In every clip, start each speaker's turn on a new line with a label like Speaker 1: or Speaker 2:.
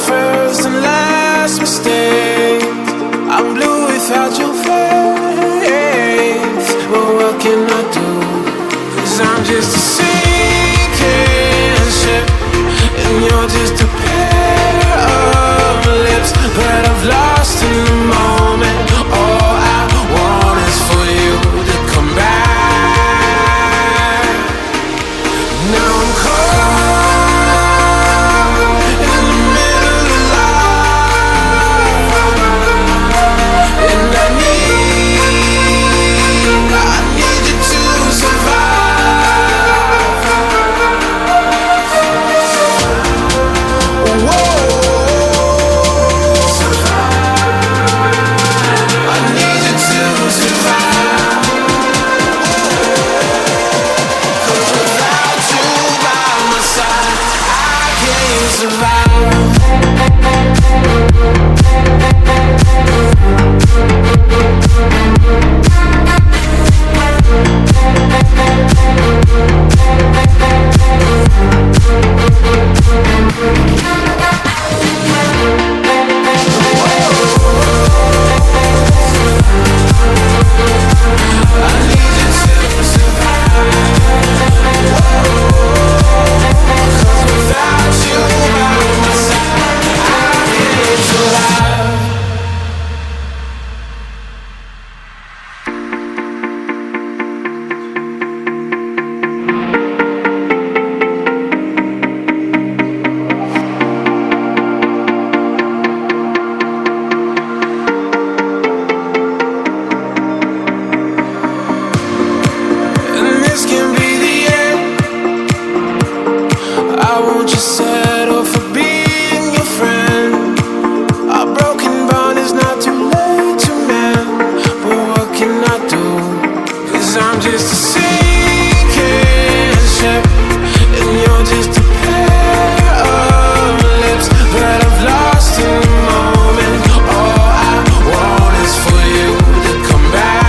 Speaker 1: first and last mistake. I'm blue without your faith. But what can I do? 'Cause I'm just a sinking ship, and you're just a pair of lips. But I've lost in the moment. All I want is for you to come back. Now I'm caught in the middle of life, and I need you to survive. Whoa, I need you to survive. 'Cause without you by my side, I can't survive. This can be the end. I won't just settle for being your friend. Our broken bond is not too late to mend. But what can I do? 'Cause I'm just a sinking ship, and you're just a pair of lips. But I've lost in the moment. All I want is for you to come back.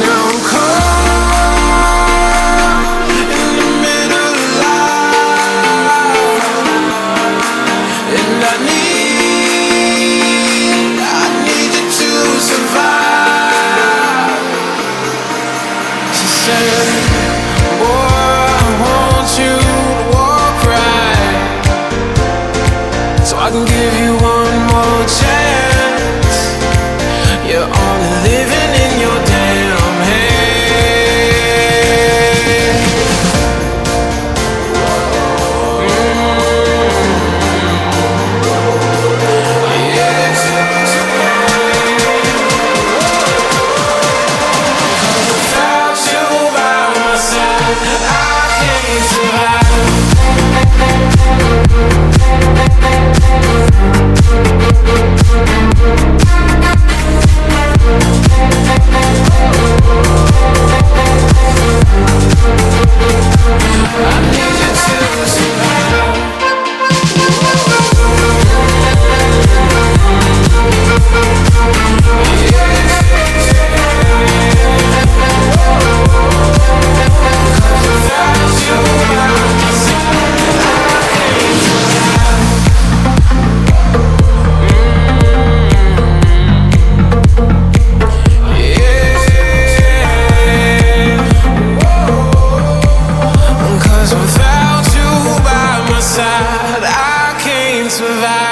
Speaker 1: Now I'm caught in the middle of life, and I need you to survive. She said, boy, I want you to walk right, so I can give you one more chance. You're only living in your damn head. Without you by my side, I can't survive. I need you to survive. Without you by my side, I can't survive. Cause without you by my side, I can't survive.